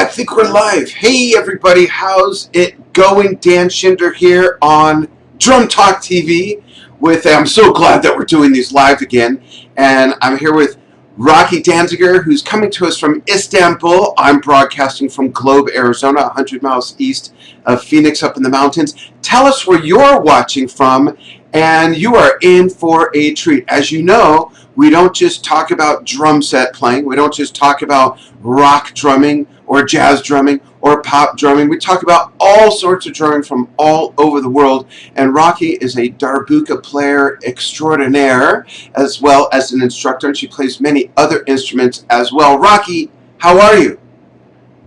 think we're live. Hey everybody, how's it going? Dan Shinder here on Drum Talk TV. I'm so glad that we're doing these live again. And I'm here with Raquy Danziger, who's coming to us from Istanbul. I'm broadcasting from Globe, Arizona, 100 miles east of Phoenix up in the mountains. Tell us where you're watching from, and you are in for a treat. As you know, we don't just talk about drum set playing. We don't just talk about rock drumming or jazz drumming or pop drumming. We talk about all sorts of drumming from all over the world. And Raquy is a darbuka player extraordinaire as well as an instructor, and she plays many other instruments as well. Raquy, how are you?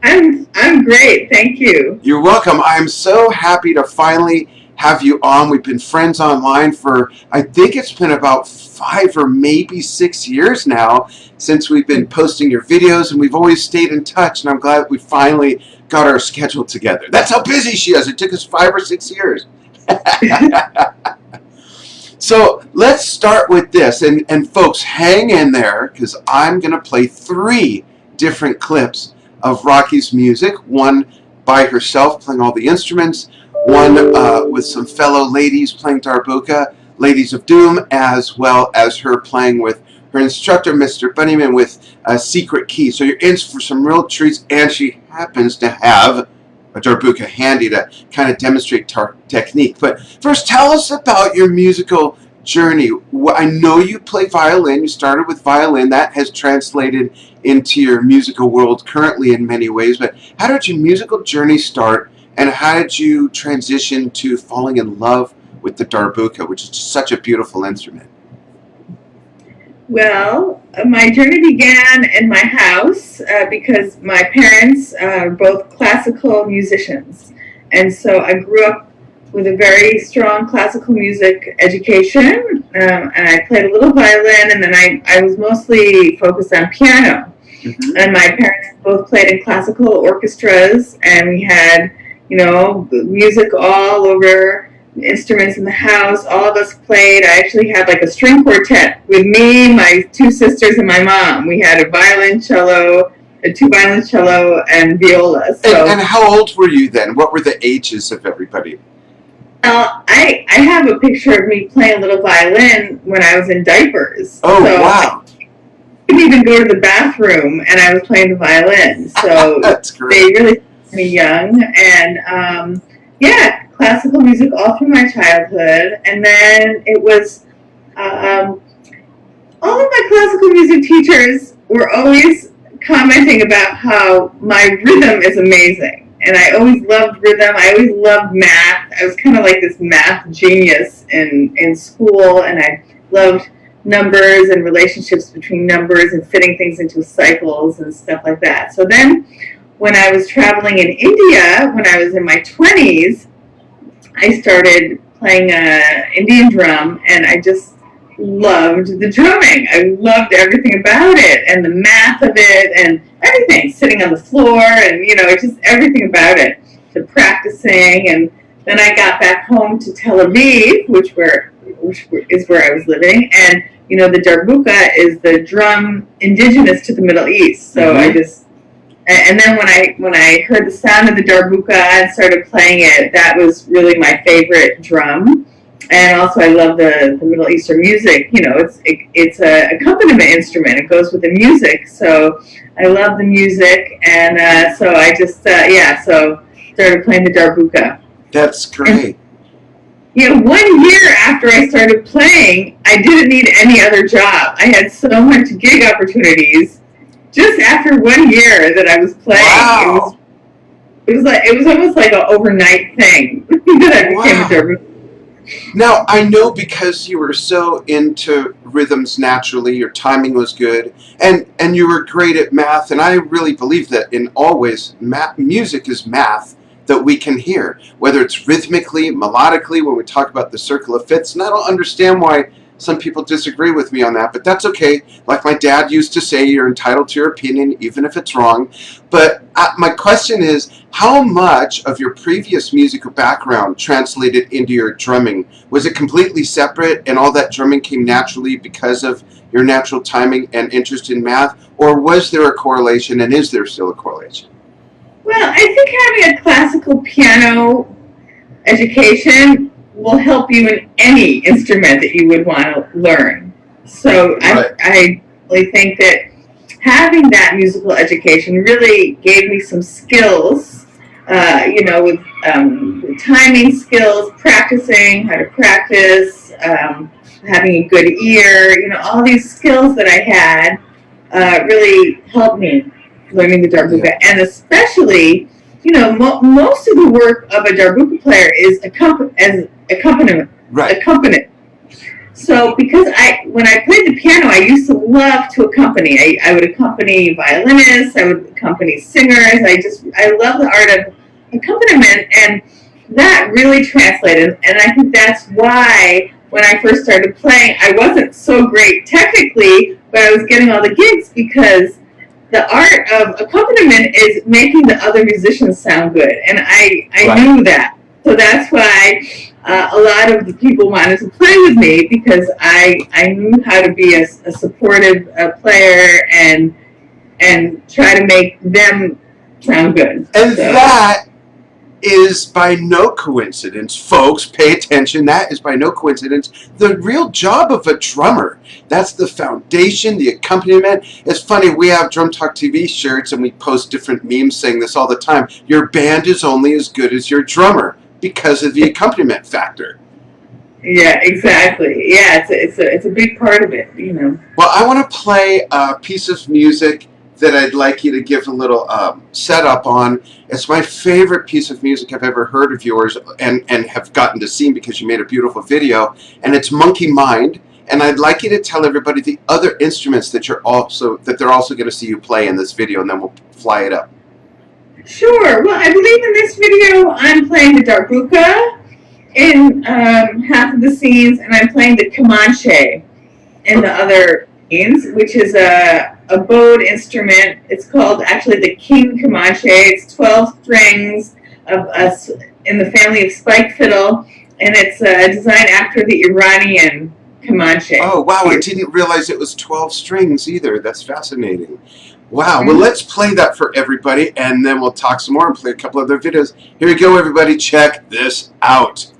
I'm great, thank you. You're welcome. I'm so happy to finally have you on. We've been friends online for, I think it's been about 5 or maybe 6 years now since we've been posting your videos, and we've always stayed in touch, and I'm glad we finally got our schedule together. That's how busy she is. It took us 5 or 6 years. So let's start with this, and folks, hang in there, because I'm going to play 3 different clips of Raquy's music, one by herself playing all the instruments, one with some fellow ladies playing darbuka, Ladies of Doom, as well as her playing with her instructor, Mr. Bunnyman, with a secret key. So you're in for some real treats, and she happens to have a darbuka handy to kind of demonstrate technique. But first, tell us about your musical journey. I know you play violin. You started with violin. That has translated into your musical world currently in many ways. But how did your musical journey start, and how did you transition to falling in love with the darbuka, which is just such a beautiful instrument? Well, my journey began in my house because my parents are both classical musicians. And so I grew up with a very strong classical music education, and I played a little violin, and then I was mostly focused on piano. Mm-hmm. And my parents both played in classical orchestras, and we had, music all over, instruments in the house. All of us played. I actually had like a string quartet with me, my 2 sisters, and my mom. We had a 2 violoncello, and viola. So, and how old were you then? What were the ages of everybody? I have a picture of me playing a little violin when I was in diapers. Oh, so wow. I couldn't even go to the bathroom, and I was playing the violin. So that's great. They really kept me young. And, classical music all through my childhood. And then it was, all of my classical music teachers were always commenting about how my rhythm is amazing. And I always loved rhythm. I always loved math. I was kind of like this math genius in school, and I loved numbers and relationships between numbers and fitting things into cycles and stuff like that. So then when I was traveling in India, when I was in my 20s, I started playing Indian drum, and I just loved the drumming. I loved everything about it, and the math of it, and everything, sitting on the floor, and just everything about it, the practicing. And then I got back home to Tel Aviv, which is where I was living, and the darbuka is the drum indigenous to the Middle East. So Mm-hmm. And then when I heard the sound of the darbuka and started playing it, that was really my favorite drum. And also I love the Middle Eastern music. It's an accompaniment instrument. It goes with the music. So I love the music, and so I just started playing the darbuka. That's great. And, 1 year after I started playing, I didn't need any other job. I had so much gig opportunities. Just after 1 year that I was playing, wow. it was almost like an overnight thing that I became a darbuka. Now, I know because you were so into rhythms naturally, your timing was good, and you were great at math, and I really believe that in all ways, music is math that we can hear, whether it's rhythmically, melodically, when we talk about the circle of fifths, and I don't understand why some people disagree with me on that, but that's okay. Like my dad used to say, you're entitled to your opinion, even if it's wrong. But my question is, how much of your previous musical background translated into your drumming? Was it completely separate, and all that drumming came naturally because of your natural timing and interest in math? Or was there a correlation, and is there still a correlation? Well, I think having a classical piano education will help you in any instrument that you would want to learn. So Right. I really think that having that musical education really gave me some skills, with timing skills, practicing, how to practice, having a good ear, all these skills that I had really helped me learning the darbuka. Yeah. And especially, most of the work of a darbuka player is as accompaniment. Right. Accompaniment. So because when I played the piano, I used to love to accompany. I would accompany violinists. I would accompany singers. I love the art of accompaniment, and that really translated. And I think that's why when I first started playing, I wasn't so great technically, but I was getting all the gigs because the art of accompaniment is making the other musicians sound good, and I Right. knew that. So that's why a lot of the people wanted to play with me, because I knew how to be a supportive player and try to make them sound good. And So that is by no coincidence, folks, pay attention, that is by no coincidence the real job of a drummer. That's the foundation, the accompaniment. It's funny, we have Drum Talk TV shirts and we post different memes saying this all the time. Your band is only as good as your drummer because of the accompaniment factor. yeah, exactly. Yeah, it's a big part of it. Well, I want to play a piece of music that I'd like you to give a little setup on. It's my favorite piece of music I've ever heard of yours and have gotten to see because you made a beautiful video, and it's Monkey Mind. And I'd like you to tell everybody the other instruments that they're also going to see you play in this video, and then we'll fly it up. Sure. Well, I believe in this video I'm playing the darbuka in half of the scenes, and I'm playing the Comanche in the other scenes, which is a bowed instrument. It's called actually the King Comanche. It's 12 strings of us in the family of spike fiddle, and it's designed after the Iranian Comanche. Oh, wow, I didn't realize it was 12 strings either. That's fascinating. Wow, well, let's play that for everybody, and then we'll talk some more and play a couple other videos. Here we go, everybody. Check this out.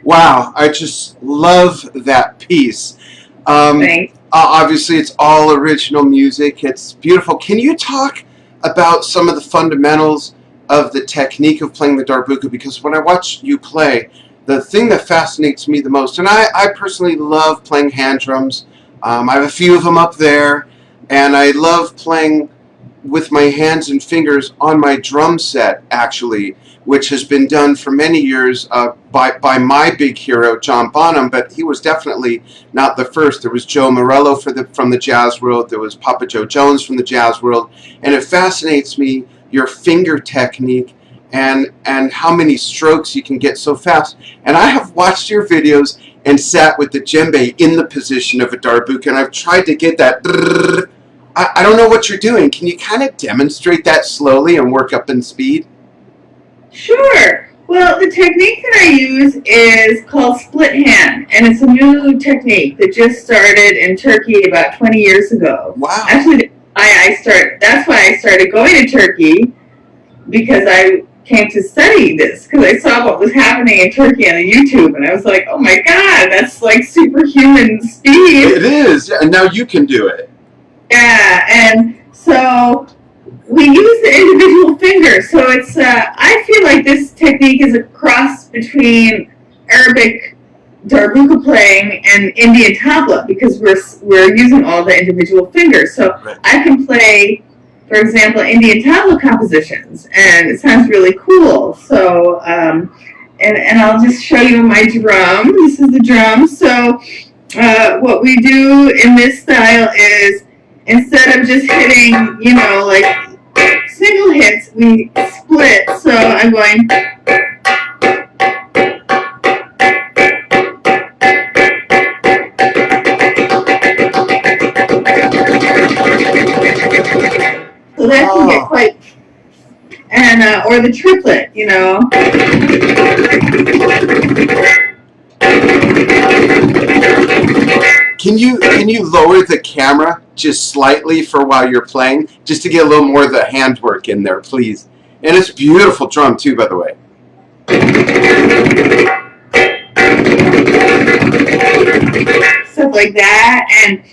Wow, I just love that piece. Thanks. Obviously, it's all original music. It's beautiful. Can you talk about some of the fundamentals of the technique of playing the darbuka? Because when I watch you play, the thing that fascinates me the most, and I personally love playing hand drums. I have a few of them up there, and I love playing with my hands and fingers on my drum set, actually, which has been done for many years by my big hero, John Bonham, but he was definitely not the first. There was Joe Morello from the jazz world. There was Papa Joe Jones from the jazz world. And it fascinates me, your finger technique and how many strokes you can get so fast. And I have watched your videos and sat with the djembe in the position of a darbuka, and I've tried to get that. I don't know what you're doing. Can you kind of demonstrate that slowly and work up in speed? Sure. Well, the technique that I use is called split hand, and it's a new technique that just started in Turkey about 20 years ago. Wow. Actually, that's why I started going to Turkey, because I came to study this, because I saw what was happening in Turkey on YouTube, and I was like, oh my God, that's like superhuman speed. It is, and now you can do it. Yeah, and so we use the individual fingers. So it's, I feel like this technique is a cross between Arabic darbuka playing and Indian tabla, because we're using all the individual fingers. So right. I can play, for example, Indian tabla compositions, and it sounds really cool. So, and I'll just show you my drum. This is the drum. So what we do in this style is, instead of just hitting, like single hits, we split. So I'm going. So that can get quite, and or the triplet, Can you lower the camera just slightly for while you're playing, just to get a little more of the handwork in there, please? And it's a beautiful drum too, by the way. Stuff like that, and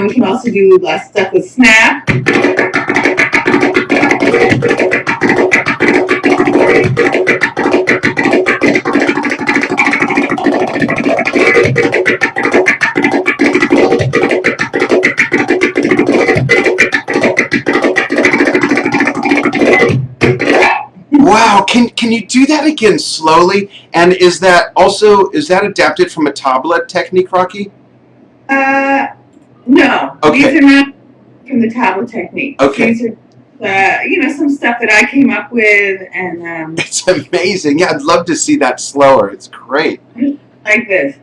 we can also do less stuff with snap. Wow, can you do that again slowly? And is that adapted from a tabla technique, Raquy? No. Okay. These are not from the tabla technique. Okay. These are, some stuff that I came up with, and it's amazing. Yeah, I'd love to see that slower. It's great. Like this.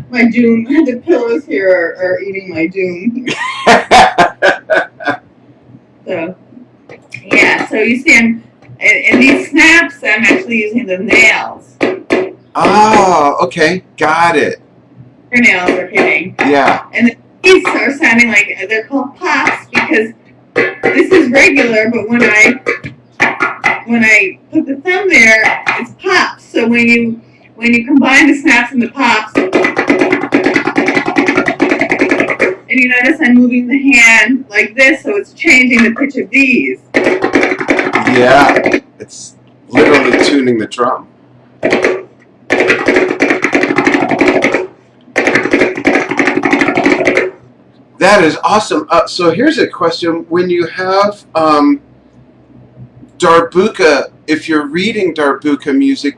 My doom. The pillows here are eating my doom. So, yeah. So you see, in these snaps, I'm actually using the nails. Oh, okay, got it. Your nails are hitting. Yeah. And these are sounding like they're called pops, because this is regular, but when I put the thumb there, it's pops. So when you combine the snaps and the pops. And you notice I'm moving the hand like this, so it's changing the pitch of these. Yeah, it's literally tuning the drum. That is awesome. So here's a question. When you have darbuka, if you're reading darbuka music,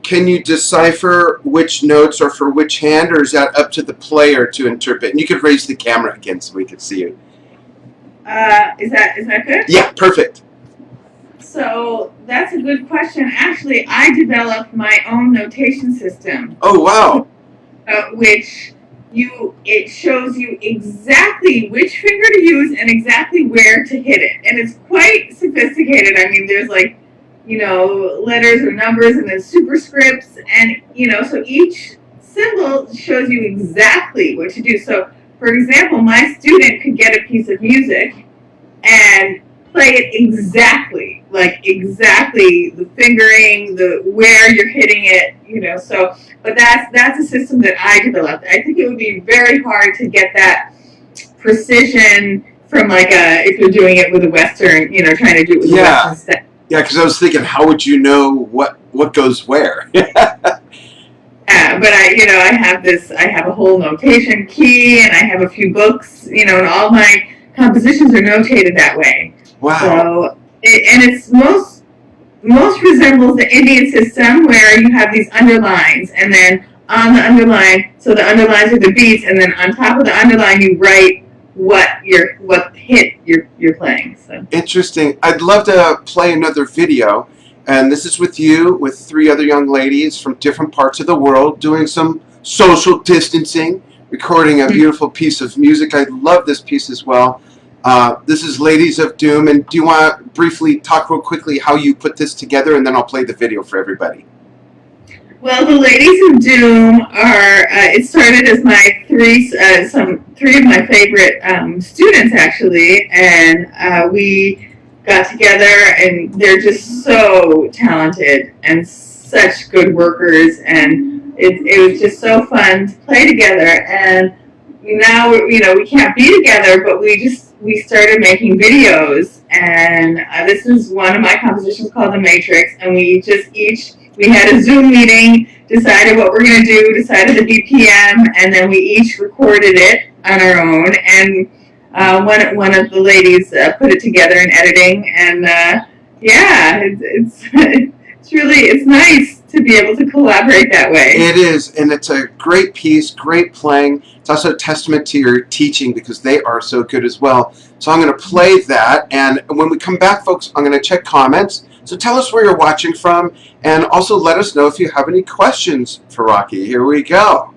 can you decipher which notes are for which hand, or is that up to the player to interpret? And you could raise the camera again so we could see you. Is that good? Yeah, perfect. So that's a good question. Actually, I developed my own notation system. Oh, wow. Which it shows you exactly which finger to use and exactly where to hit it. And it's quite sophisticated. I mean, there's like, letters or numbers and then superscripts, and so each symbol shows you exactly what to do. So, for example, my student could get a piece of music and play it exactly the fingering, where you're hitting it, So, but that's a system that I developed. I think it would be very hard to get that precision from like if you're doing it with a Western, you know, trying to do it with a Western style. Yeah, because I was thinking, how would you know what goes where? But I have a whole notation key, and I have a few books, you know, and all my compositions are notated that way. Wow. So, and it's most resembles the Indian system where you have these underlines, and then on the underline, so the underlines are the beats, and then on top of the underline you write what hit you're playing. So interesting. I'd love to play another video. And this is with you, with 3 other young ladies from different parts of the world, doing some social distancing, recording a beautiful piece of music. I love this piece as well. This is Ladies of Doom. And do you want to briefly talk real quickly how you put this together, and then I'll play the video for everybody. Well, the Ladies of Doom are, it started as my three of my favorite students, actually, and we got together, and they're just so talented and such good workers, and it was just so fun to play together. And now, you know, we can't be together, but we started making videos, and this is one of my compositions called The Matrix, and we had a Zoom meeting, decided what we're going to do, decided the BPM, and then we each recorded it on our own, and one of the ladies put it together in editing, and it's nice to be able to collaborate that way. It is, and it's a great piece, great playing. It's also a testament to your teaching because they are so good as well. So I'm going to play that, and when we come back, folks, I'm going to check comments. So tell us where you're watching from, and also let us know if you have any questions for Raquy. Here we go.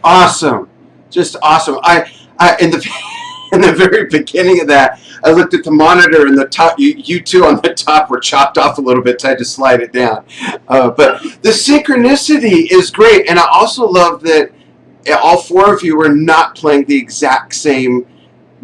Awesome, just awesome. I in the in the very beginning of that, I looked at the monitor and the top. You two on the top were chopped off a little bit, so I had to slide it down. But the synchronicity is great, and I also love that all four of you are not playing the exact same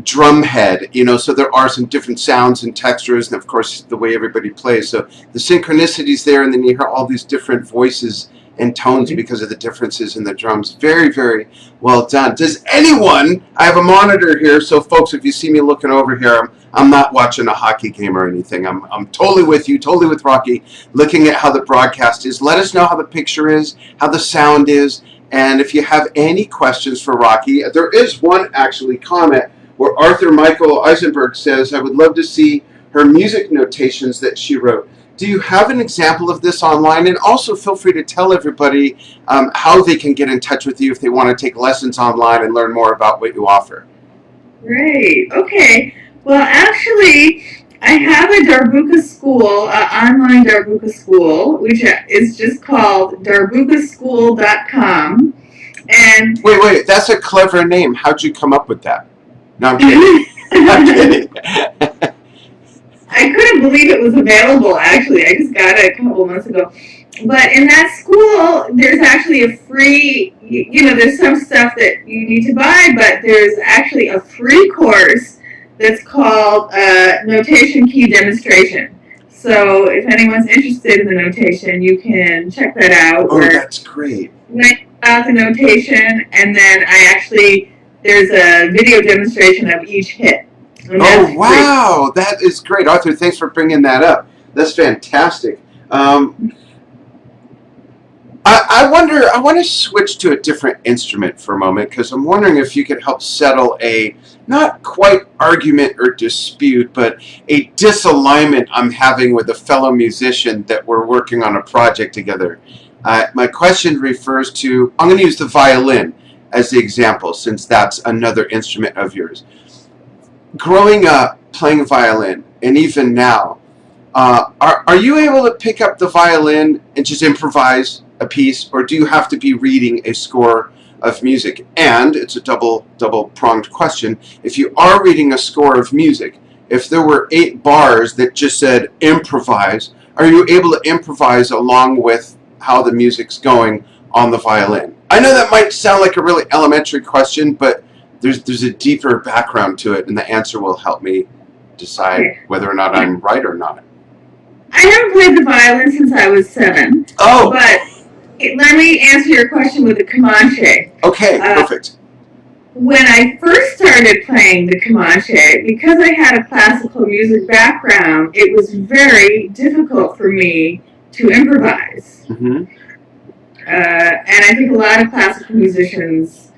drum head, so there are some different sounds and textures, and of course the way everybody plays, so the synchronicity's there, and then you hear all these different voices and tones because of the differences in the drums. Very, very well done. Does anyone, I have a monitor here, so folks, if you see me looking over here, I'm not watching a hockey game or anything. I'm totally with you, totally with Raquy, looking at how the broadcast is. Let us know how the picture is, how the sound is, and if you have any questions for Raquy. There is one actually comment where Arthur Michael Eisenberg says, I would love to see her music notations that she wrote. Do you have an example of this online? And also feel free to tell everybody how they can get in touch with you if they want to take lessons online and learn more about what you offer. Great. Okay. Well, actually, I have a darbuka school, online darbuka school, which is just called darbukaschool.com. And wait, that's a clever name. How'd you come up with that? No, I'm kidding. I'm kidding. I couldn't believe it was available, actually. I just got it a couple months ago. But in that school, there's actually a free, there's some stuff that you need to buy, but there's actually a free course that's called Notation Key Demonstration. So if anyone's interested in the notation, you can check that out. Oh, that's great. About the notation, and then there's a video demonstration of each hit. Oh, wow. That is great. Arthur, thanks for bringing that up. That's fantastic. I want to switch to a different instrument for a moment, because I'm wondering if you could help settle a, not quite argument or dispute, but a disalignment I'm having with a fellow musician that we're working on a project together. My question refers to, I'm going to use the violin as the example, since that's another instrument of yours. Growing up playing violin, and even now, are you able to pick up the violin and just improvise a piece, or do you have to be reading a score of music? And it's a double-pronged question. If you are reading a score of music, if there were 8 bars that just said improvise, are you able to improvise along with how the music's going on the violin? I know that might sound like a really elementary question, but there's a deeper background to it, and the answer will help me decide whether or not I'm right or not. I haven't played the violin since I was 7. Oh! But let me answer your question with the Comanche. Okay, perfect. When I first started playing the Comanche, because I had a classical music background, it was very difficult for me to improvise. Mm-hmm. And I think a lot of classical musicians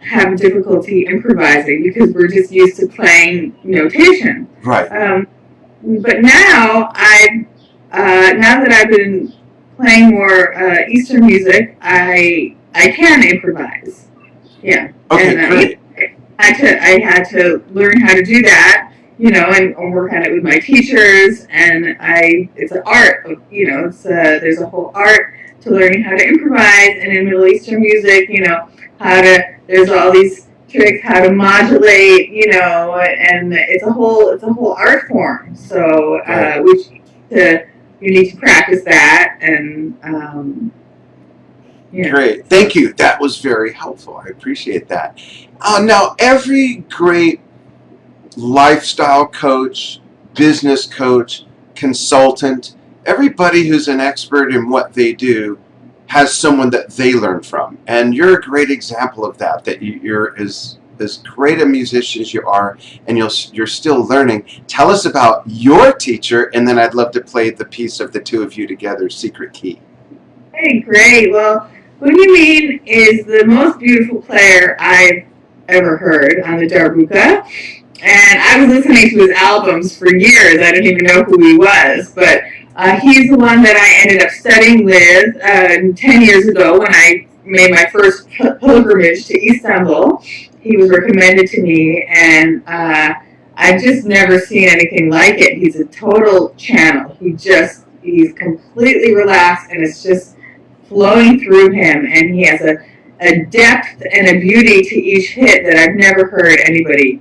have difficulty improvising because we're just used to playing notation. Right. But now now that I've been playing more Eastern music, I can improvise. Yeah. Okay, and, great. I had to learn how to do that, and work on it with my teachers. And it's an art. There's a whole art to learning how to improvise. And in Middle Eastern music, there's all these tricks, how to modulate, and it's a whole art form. So you need to practice that, and Great, thank you. That was very helpful. I appreciate that. Now, every great lifestyle coach, business coach, consultant, everybody who's an expert in what they do has someone that they learn from, and you're a great example of that. That you're as great a musician as you are, and you're still learning. Tell us about your teacher, and then I'd love to play the piece of the two of you together, Secret Key. Hey, great. Well, Bunyamin is the most beautiful player I've ever heard on the darbuka. And I was listening to his albums for years. I didn't even know who he was. But he's the one that I ended up studying with 10 years ago when I made my first pilgrimage to Istanbul. He was recommended to me, and I've just never seen anything like it. He's a total channel. He's completely relaxed, and it's just flowing through him. And he has a depth and a beauty to each hit that I've never heard anybody.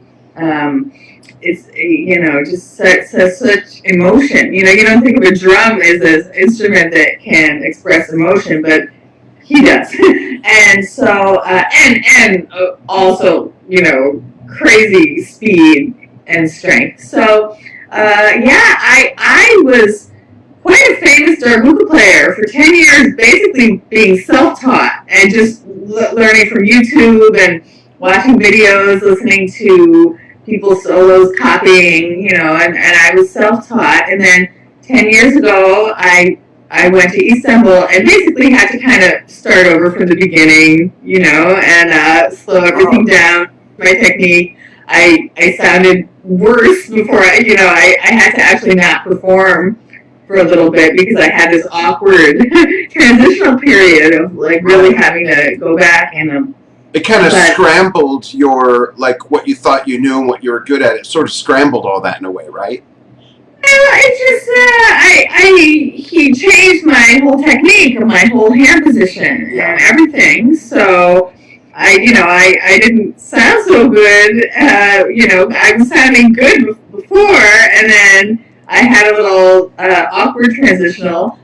It's just such emotion. You don't think of a drum as an instrument that can express emotion, but he does. And so and also crazy speed and strength. So I was quite a famous darbuka player for 10 years, basically being self-taught and just learning from YouTube and watching videos, listening to people's solos, copying, and I was self-taught. And then 10 years ago, I went to Istanbul and basically had to kind of start over from the beginning, and slow everything down, my technique. I sounded worse before I had to actually not perform for a little bit because I had this awkward transitional period of really having to go back and it kind of scrambled your, what you thought you knew and what you were good at. It sort of scrambled all that in a way, right? He changed my whole technique of my whole hand position and everything. So I didn't sound so good. I was sounding good before, and then I had a little awkward transitional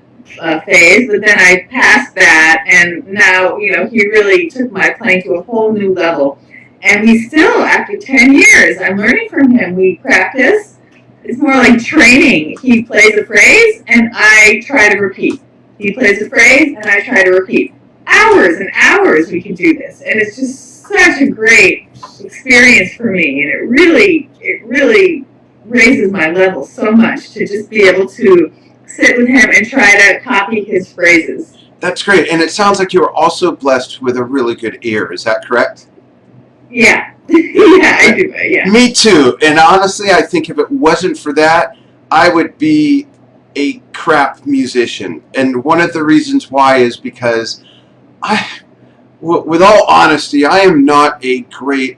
phase, but then I passed that, and now he really took my playing to a whole new level. And we still, after 10 years, I'm learning from him. We practice. It's more like training. He plays a phrase, and I try to repeat. He plays a phrase, and I try to repeat. Hours and hours we can do this, and it's just such a great experience for me. And it really raises my level so much to just be able to sit with him and try to copy his phrases. That's great, and it sounds like you were also blessed with a really good ear. Is that correct? Yeah. Yeah, I do. Yeah. Me too. And honestly, I think if it wasn't for that, I would be a crap musician. And one of the reasons why is because with all honesty, I am not a great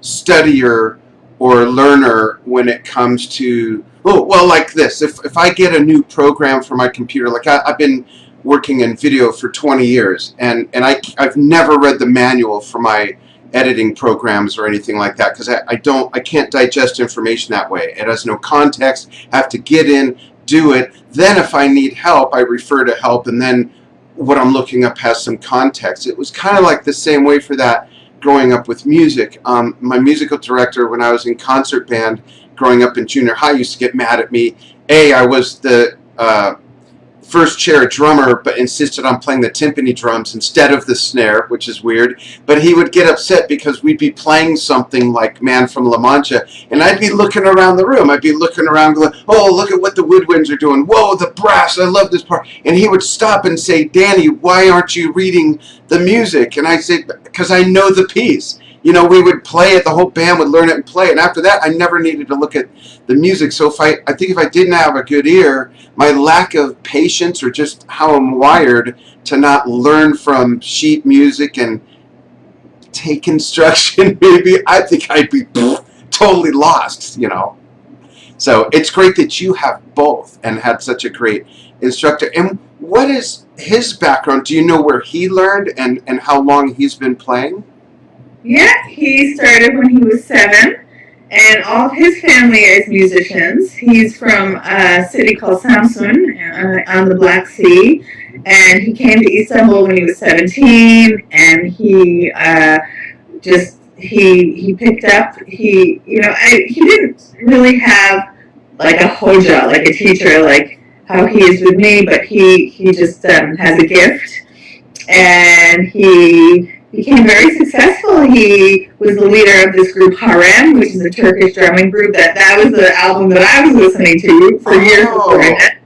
studier or learner when it comes to, like this. If I get a new program for my computer, I've been working in video for 20 years, and I've never read the manual for my editing programs or anything like that, because I can't digest information that way. It has no context. I have to get in, do it. Then if I need help, I refer to help, and then what I'm looking up has some context. It was kind of like the same way for that growing up with music. My musical director when I was in concert band growing up in junior high used to get mad at me. I was the first chair drummer, but insisted on playing the timpani drums instead of the snare, which is weird. But he would get upset because we'd be playing something like Man from La Mancha, and I'd be looking around the room. I'd be looking around going, oh, look at what the woodwinds are doing. Whoa, the brass, I love this part. And he would stop and say, Danny, why aren't you reading the music? And I said, because I know the piece. We would play it, the whole band would learn it and play it. And after that, I never needed to look at the music. So I think if I didn't have a good ear, my lack of patience or just how I'm wired to not learn from sheet music and take instruction, maybe, I think I'd be totally lost, So it's great that you have both and had such a great instructor. And what is his background? Do you know where he learned and how long he's been playing? Yeah, he started when he was 7, and all of his family is musicians. He's from a city called Samsun on the Black Sea, and he came to Istanbul when he was 17, and he picked up, he didn't really have like a hoja, like a teacher, like how he is with me, but he just has a gift, and he became very successful. He was the leader of this group Harem, which is a Turkish drumming group. That was the album that I was listening to for years before it.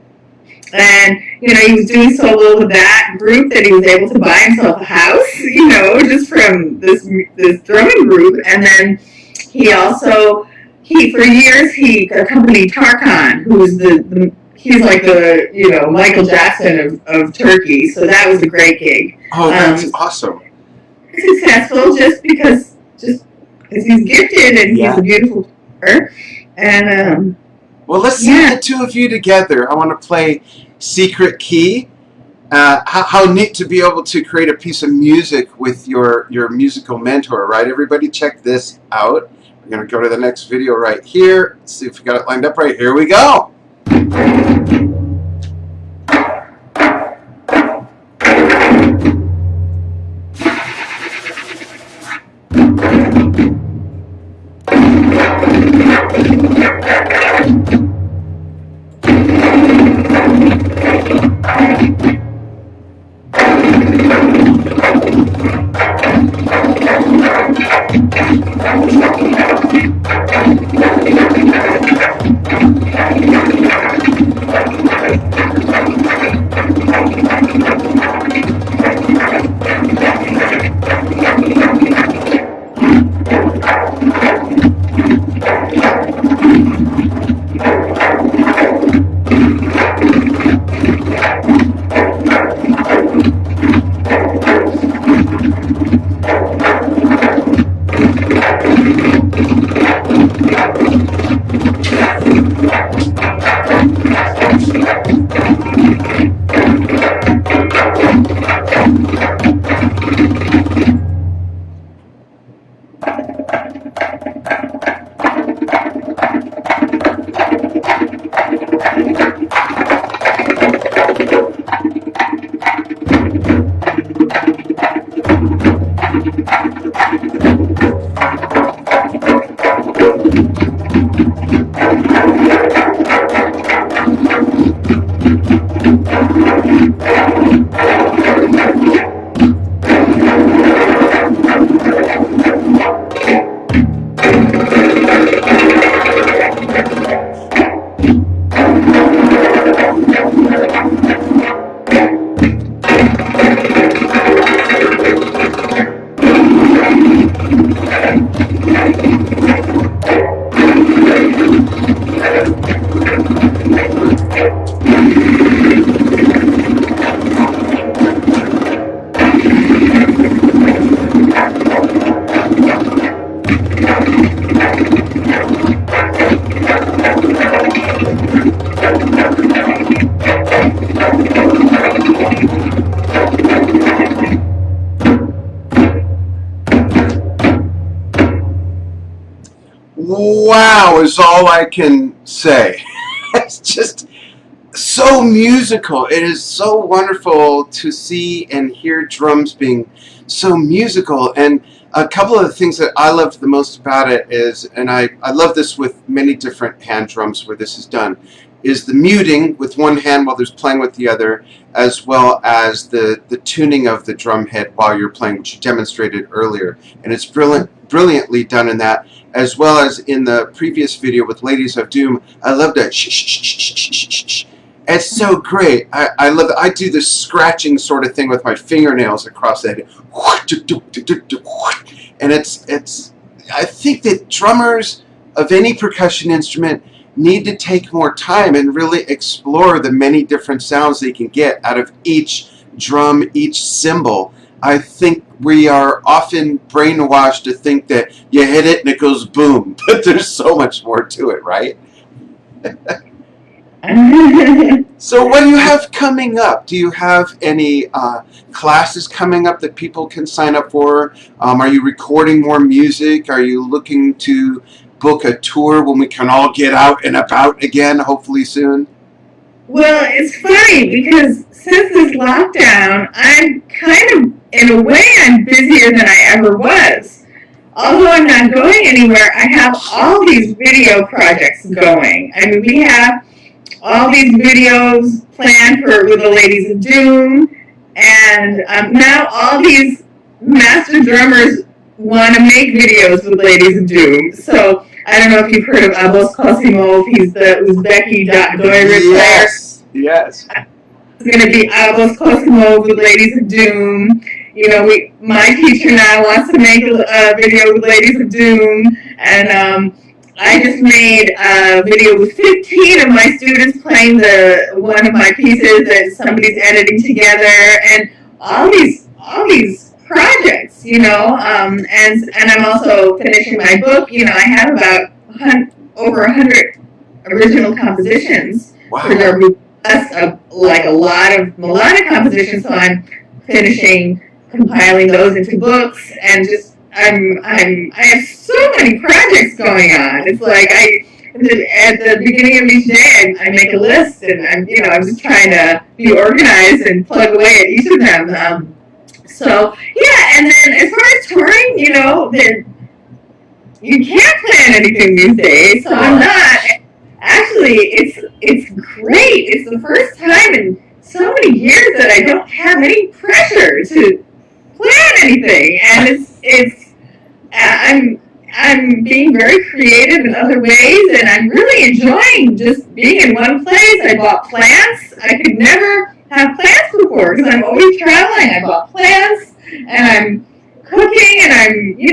And, he was doing so well with that group that he was able to buy himself a house, just from this drumming group. And then he also, for years, he accompanied Tarkan, who's he's like the, Michael Jackson of Turkey. So that was a great gig. Oh, that's awesome. Successful just because he's gifted and he's a beautiful player. And, well, let's see the two of you together. I want to play Secret Key. How neat to be able to create a piece of music with your musical mentor, right? Everybody check this out. We're going to go to the next video right here. Let's see if we got it lined up right. Here we go. Wow is all I can say. It's just so musical. It is so wonderful to see and hear drums being so musical. And a couple of the things that I loved the most about it is, and I love this with many different hand drums where this is done, is the muting with one hand while there's playing with the other, as well as the tuning of the drum head while you're playing, which you demonstrated earlier. And it's brilliantly done in that, as well as in the previous video with Ladies of Doom. I love that shh, shh, shh, shh, shh, shh, shh. It's so great. I love it. I do this scratching sort of thing with my fingernails across that. And it's I think that drummers of any percussion instrument need to take more time and really explore the many different sounds they can get out of each drum, each cymbal. I think we are often brainwashed to think that you hit it and it goes boom, but there's so much more to it, right? So what do you have coming up? Do you have any classes coming up that people can sign up for? Are you recording more music? Are you looking to book a tour when we can all get out and about again, hopefully soon? Well, it's funny because since this lockdown, I'm kind of, in a way, I'm busier than I ever was. Although I'm not going anywhere, I have all these video projects going. I mean, we have all these videos planned with the Ladies of Doom, and now all these master drummers want to make videos with Ladies of Doom. So I don't know if you've heard of Abos Kosimov. He's the Uzbeki Doiver player. Yes. It's going to be Albus Cosmo with Ladies of Doom. You know, my teacher now wants to make a video with Ladies of Doom, and I just made a video with 15 of my students playing one of my pieces that somebody's editing together, and all these projects, you know, and I'm also finishing my book. You know, I have about over 100 original compositions Wow. for darbuka. That's like a lot of melodic compositions, so I'm finishing compiling those into books, and just I have so many projects going on. It's like at the beginning of each day I make a list, and I'm just trying to be organized and plug away at each of them. So yeah, and then as far as touring, you can't plan anything these days, so I'm not. Actually, it's great. It's the first time in so many years that I don't have any pressure to plan anything, and I'm being very creative in other ways, and I'm really enjoying just being in one place. I bought plants. I could never have plants before because I'm always traveling. I bought plants, and I'm cooking, and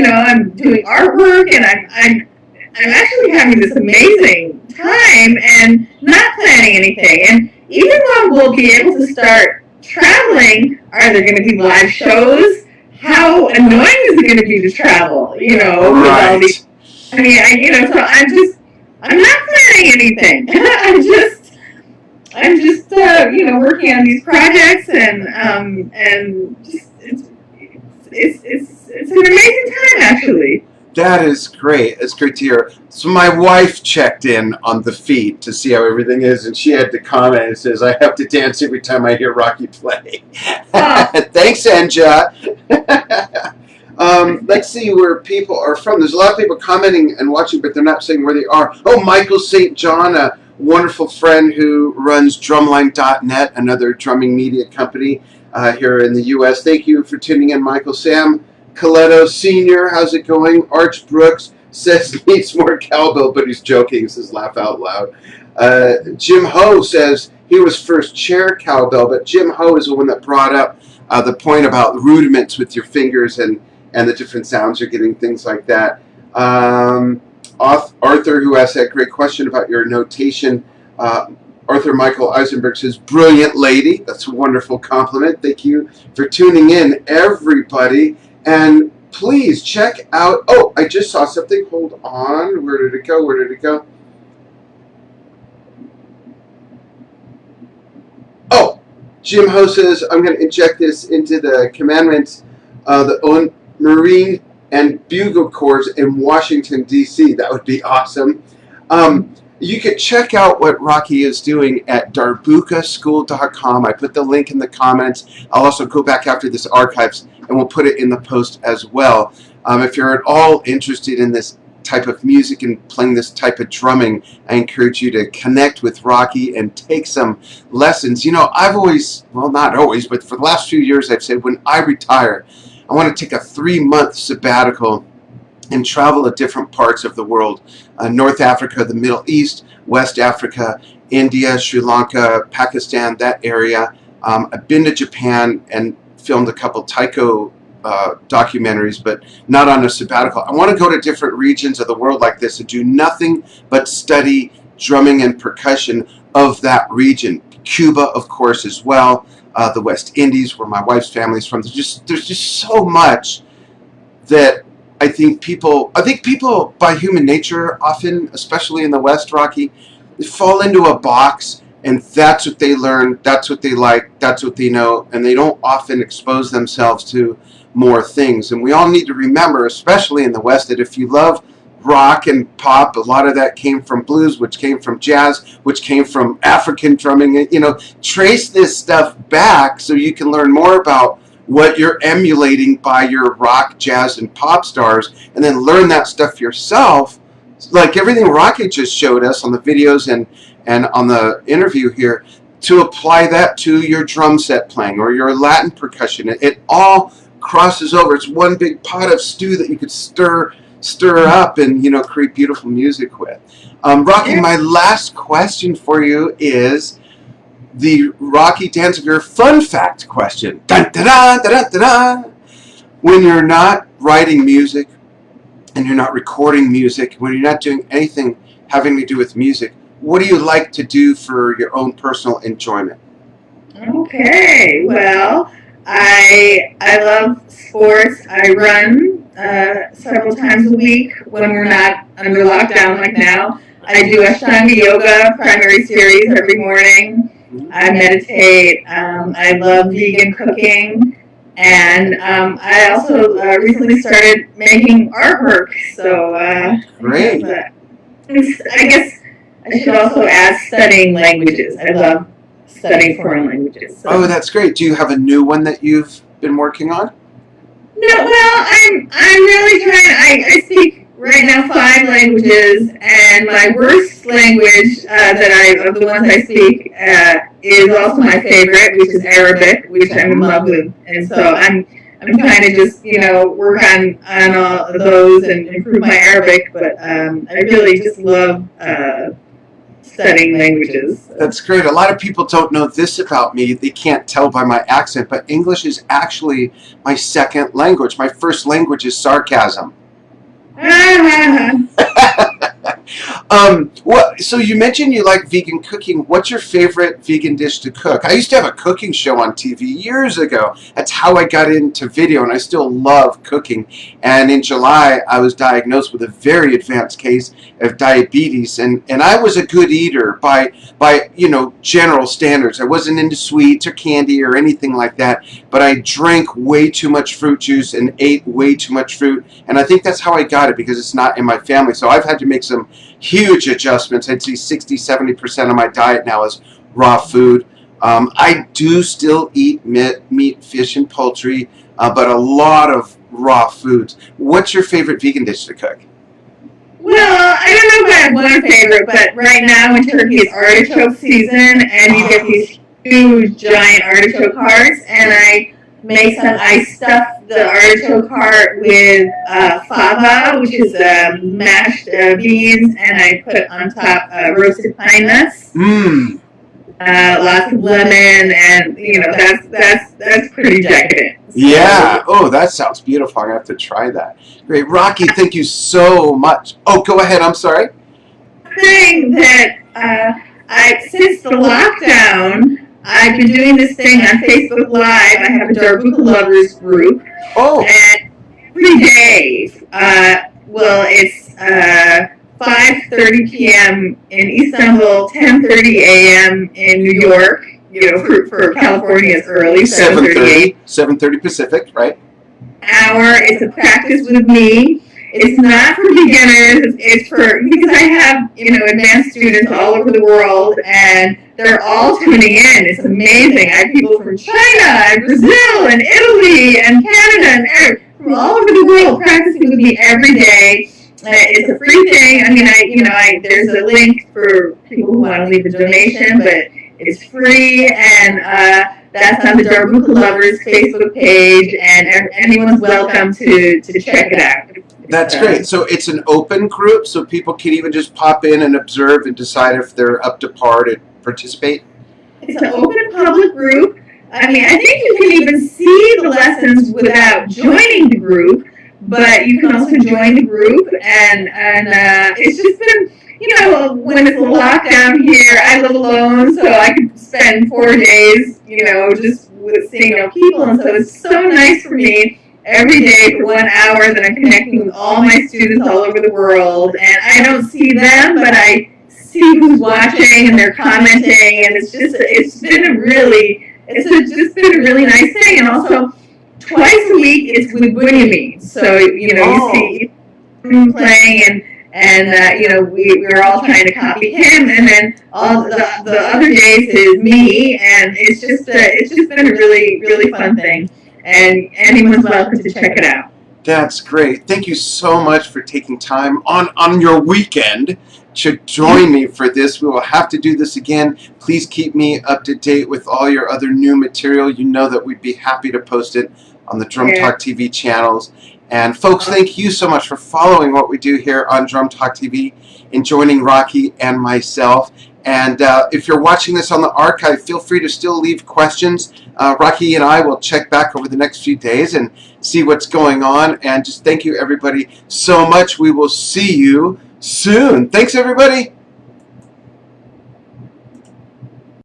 I'm doing artwork, and I'm actually having this amazing time and not planning anything. And even though we'll be able to start traveling, are there going to be live shows? How annoying is it going to be to travel? With all these. I mean, so I'm not planning anything. I'm just working on these projects, and just it's an amazing time, actually. That is great. It's great to hear. So my wife checked in on the feed to see how everything is, and she had to comment and says, I have to dance every time I hear Raquy play. Thanks, Anja. Let's see where people are from. There's a lot of people commenting and watching, but they're not saying where they are. Oh, Michael St. John, a wonderful friend who runs drumline.net, another drumming media company here in the U.S. Thank you for tuning in, Michael. Sam Coletto Sr., how's it going? Arch Brooks says he needs more cowbell, but he's joking. He says laugh out loud. Jim Ho says he was first chair cowbell, but Jim Ho is the one that brought up the point about rudiments with your fingers and the different sounds you're getting, things like that. Arthur, who asked that great question about your notation, Arthur Michael Eisenberg says, brilliant lady. That's a wonderful compliment. Thank you for tuning in, everybody. And please check out, oh, I just saw something. Hold on. Where did it go? Where did it go? Oh, Jim Ho says, I'm going to inject this into the commandments of the Marine and Bugle Corps in Washington, D.C. That would be awesome. You can check out what Raquy is doing at darbukaschool.com. I put the link in the comments. I'll also go back after this archives, and we'll put it in the post as well. If you're at all interested in this type of music and playing this type of drumming, I encourage you to connect with Raquy and take some lessons. I've always, well, not always, but for the last few years, I've said when I retire, I want to take a 3-month sabbatical and travel to different parts of the world. North Africa, the Middle East, West Africa, India, Sri Lanka, Pakistan, that area. I've been to Japan and filmed a couple taiko documentaries, but not on a sabbatical. I want to go to different regions of the world like this and do nothing but study drumming and percussion of that region. Cuba, of course, as well. The West Indies, where my wife's family is from. There's just so much that I think people by human nature often, especially in the West, Raquy, they fall into a box, and that's what they learn, that's what they like, that's what they know, and they don't often expose themselves to more things. And we all need to remember, especially in the West, that if you love rock and pop, a lot of that came from blues, which came from jazz, which came from African drumming. Trace this stuff back so you can learn more about what you're emulating by your rock, jazz, and pop stars, and then learn that stuff yourself, like everything Raquy just showed us on the videos and on the interview here, to apply that to your drum set playing or your Latin percussion. It all crosses over. It's one big pot of stew that you could stir up and create beautiful music with. Raquy, my last question for you is, the Raquy Danziger fun fact question. Dun, dun, dun, dun, dun, dun. When you're not writing music and you're not recording music, when you're not doing anything having to do with music, what do you like to do for your own personal enjoyment? Okay, well, I love sports. I run several times a week when we're not under lockdown like now. I do Ashtanga yoga primary series every morning. I meditate. I love vegan cooking. And I also recently started making artwork. So Great. I guess I should also add studying languages. I love studying foreign languages. So. Oh, that's great. Do you have a new one that you've been working on? No, well, I'm really trying. I speak right now 5 languages, and my worst language of the ones I speak is also my favorite, which is Arabic, which I'm in love with, and so I'm trying to just work on all of those and improve my Arabic, but I really just love studying languages. That's great. A lot of people don't know this about me. They can't tell by my accent, but English is actually my second language. My first language is sarcasm. So you mentioned you like vegan cooking. What's your favorite vegan dish to cook? I used to have a cooking show on TV years ago. That's how I got into video, and I still love cooking. And in July, I was diagnosed with a very advanced case of diabetes, and I was a good eater by general standards. I wasn't into sweets or candy or anything like that, but I drank way too much fruit juice and ate way too much fruit, and I think that's how I got it, because it's not in my family. So I've had to make some huge adjustments. I'd say 60-70% of my diet now is raw food. I do still eat meat, fish, and poultry, but a lot of raw foods. What's your favorite vegan dish to cook? Well, I don't know if I have one favorite, but right now in Turkey it's artichoke season, and you get these huge, giant artichoke hearts, and I stuff the artichoke heart with fava, which is mashed beans, and I put on top roasted pine nuts. Lots of lemon, and that's pretty decadent. So. Yeah. Oh, that sounds beautiful. I'm gonna have to try that. Great, Raquy. Thank you so much. Oh, go ahead. I'm sorry. Thing that since the lockdown, I've been doing this thing on Facebook Live. I have a darbuka lovers group. Oh. And every day, it's 5:30 p.m. in Istanbul, 10:30 a.m. in New York. For California, it's early, 7:30. 7:30 Pacific, right? Hour. It's a practice with me. It's not for beginners. It's because I have advanced students all over the world, and they're all tuning in. It's amazing. I have people from China and Brazil and Italy and Canada and from all over the world practicing with me every day. It's a free thing. I mean, there's a link for people who want to leave a donation, but it's free, and that's on the Darbuka Lovers Facebook page, and anyone's welcome to check it out. That's great. So it's an open group, so people can even just pop in and observe and decide if they're up to par to participate? It's an open public group. I mean, I think you can even see the lessons without joining the group, but you can also join the group, and it's just been, when it's a lockdown here, I live alone, so I could spend 4 days, just with seeing no people, and so it's so nice for me every day for 1 hour that I'm connecting with all my students all over the world, and I don't see them, but I see who's watching, and they're commenting, and it's just been a really nice thing, and also twice a week it's with Bunyamin, so you see him playing, and we're all trying to copy him, and then all the other days is me, and it's just been a really, really fun thing, and anyone's welcome to check it out. That's great. Thank you so much for taking time on your weekend to join me for this. We will have to do this again. Please keep me up to date with all your other new material. You know that we'd be happy to post it on the Drum Talk TV channels. And folks, thank you so much for following what we do here on Drum Talk TV and joining Raquy and myself. And if you're watching this on the archive, feel free to still leave questions. Raquy and I will check back over the next few days and see what's going on. And just thank you, everybody, so much. We will see you soon. Thanks, everybody.